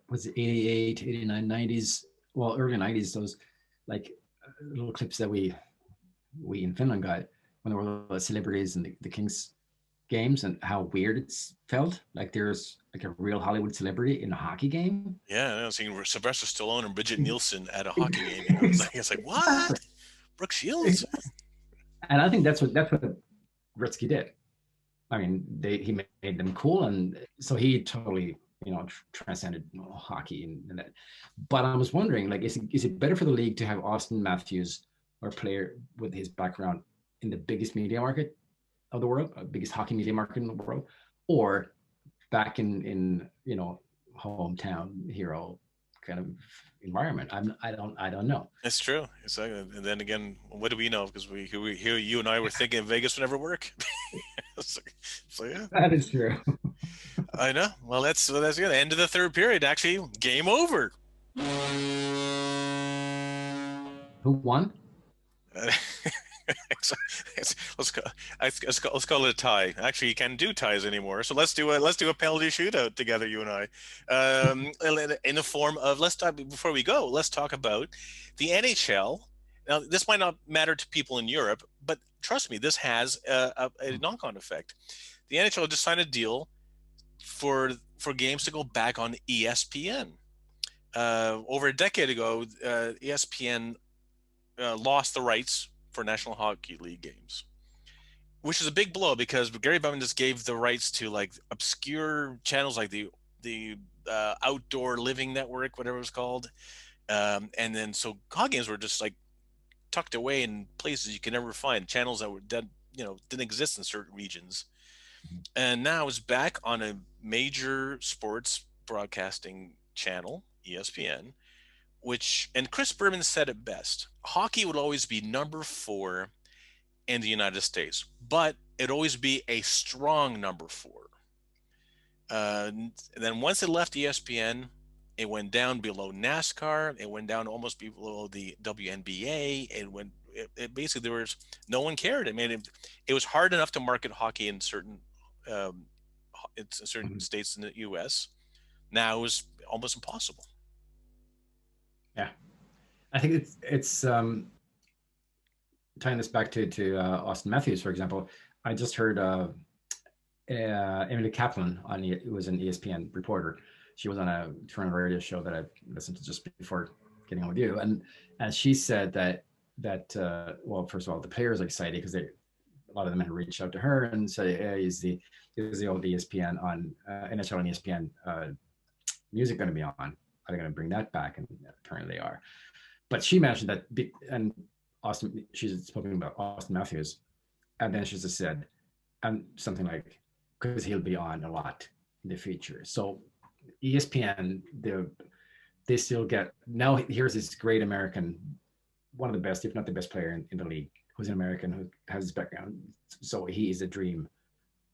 was it 88, 89, 90s, well, early 90s, those like little clips that we in Finland got when there were the celebrities and the Kings games and how weird it's felt. Like there's like a real Hollywood celebrity in a hockey game. Yeah, I was seeing Sylvester Stallone and Bridget Nielsen at a hockey game. You know, it's like what? Brooke Shields? And I think that's what Gretzky did. I mean, he made them cool, and so he totally transcended hockey and that. But I was wondering, like, is it better for the league to have Austin Matthews or a player with his background in the biggest media market of the world, biggest hockey media market in the world, or back in hometown hero kind of environment? I don't know. That's true. It's like, and then again, what do we know? Because we here you and I were thinking Vegas would never work. So yeah, That is true. I know. Well, that's the end of the third period. Actually, game over. Who won? Let's call it a tie. Actually, you can't do ties anymore. So let's do a penalty shootout together, you and I, in the form of let's talk before we go. Let's talk about the NHL. Now, this might not matter to people in Europe, but trust me, this has a knock-on effect. The NHL just signed a deal for games to go back on ESPN. Over a decade ago, ESPN lost the rights for National Hockey League games, which is a big blow because Gary Bettman just gave the rights to like obscure channels like the Outdoor Living Network, whatever it was called, and then so hockey games were just like tucked away in places you can never find, channels that were dead, didn't exist in certain regions, and now it's back on a major sports broadcasting channel, ESPN. And Chris Berman said it best: hockey would always be number 4 in the United States, but it'd always be a strong number 4. And then once it left ESPN, it went down below NASCAR. It went down almost below the WNBA. It basically, there was no one cared. I mean, it was hard enough to market hockey in certain states in the U.S. Now it was almost impossible. Yeah, I think it's tying this back to Austin Matthews, for example. I just heard Emily Kaplan who was an ESPN reporter. She was on a Toronto radio show that I listened to just before getting on with you, and she said that well, first of all, the players are excited because a lot of them had reached out to her and said, "Hey, is the old ESPN on NHL and ESPN music going to be on? Are they going to bring that back?" And apparently they are. But she mentioned that, and Austin, she's spoken about Austin Matthews, and then she just said, something like, because he'll be on a lot in the future. So ESPN, they still get, now here's this great American, one of the best, if not the best player in the league, who's an American, who has his background. So he is a dream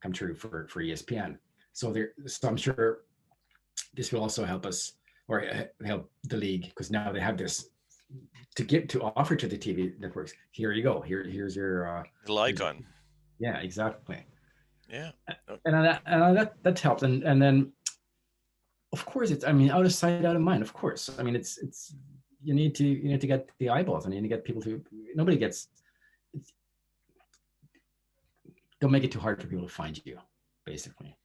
come true for ESPN. So I'm sure this will also help us, or help the league, because now they have this to offer to the TV networks. Here you go. Here's your little icon. Yeah, exactly. Yeah, and that helps. And then, of course, it's, I mean, out of sight, out of mind. Of course, I mean, it's you need to get the eyeballs. I mean, you get people to, nobody gets. Don't make it too hard for people to find you, basically.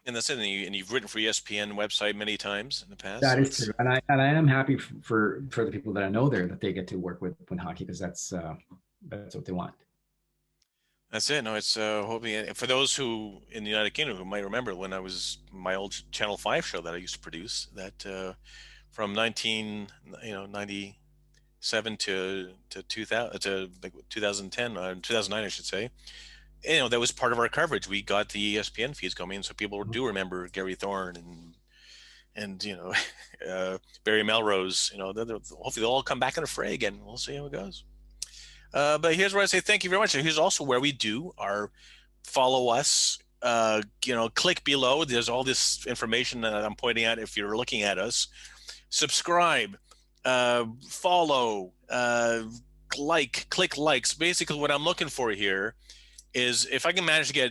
And that's it. And you've written for ESPN website many times in the past. That is true, and I am happy for the people that I know there, that they get to work with hockey, because that's what they want. That's it. No, it's hoping for those who in the United Kingdom who might remember when I was my old Channel 5 show that I used to produce, that from 1997 to 2000 to like 2010 2009 I should say. That was part of our coverage. We got the ESPN feeds coming, so people do remember Gary Thorne and Barry Melrose. Hopefully they'll all come back in the fray again. We'll see how it goes. But here's where I say thank you very much. And here's also where we do our follow us. Click below. There's all this information that I'm pointing out. If you're looking at us, subscribe, follow, click likes. Basically, what I'm looking for here is if I can manage to get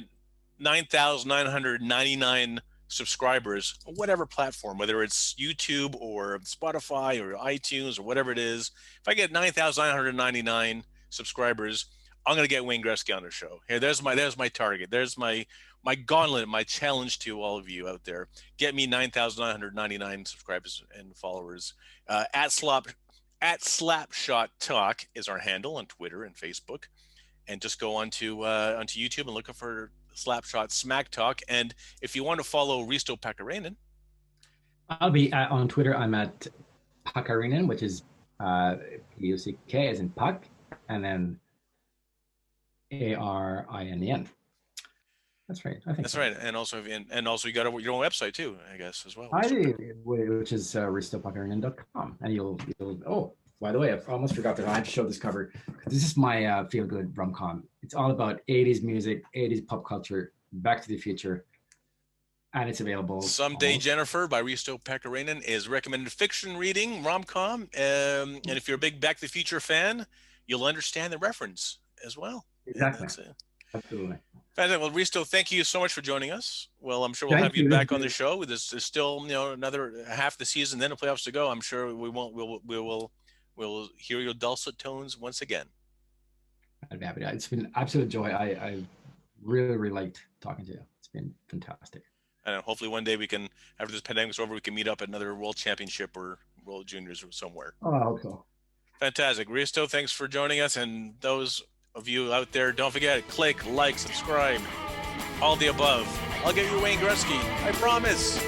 9,999 subscribers, whatever platform, whether it's YouTube or Spotify or iTunes or whatever it is, if I get 9,999 subscribers, I'm going to get Wayne Gretzky on the show. Here, there's my target. There's my gauntlet, my challenge to all of you out there. Get me 9,999 subscribers and followers. At Slapshot Talk is our handle on Twitter and Facebook, and just go onto YouTube and look for Slapshot Smack Talk. And if you want to follow Risto Pakarinen, I'll be on Twitter. I'm at Pakarinen, which is P-U-C-K as in Puck, and then A-R-I-N-E-N. That's right. I think that's right. And also you got your own website too, I guess, as well. I do, which is ristopakarinen.com. And you'll. Oh, by the way, I almost forgot that I have to show this cover. This is my feel-good rom-com. It's all about 80s music, 80s pop culture, Back to the Future, and it's available. Someday Jennifer by Risto Pakarinen is recommended fiction reading, rom-com. And if you're a big Back to the Future fan, you'll understand the reference as well. Exactly. Absolutely. Fantastic. Well, Risto, thank you so much for joining us. Well, I'm sure we'll have you back on the show. There's still another half the season, then the playoffs to go. I'm sure we'll hear your dulcet tones once again. I'd be happy to. It's been an absolute joy. I really liked talking to you. It's been fantastic. And hopefully one day we can, after this pandemic's over, we can meet up at another World Championship or World Juniors or somewhere. Oh, I hope so. Fantastic. Risto, thanks for joining us. And those of you out there, don't forget, click, like, subscribe, all the above. I'll get you Wayne Gretzky. I promise.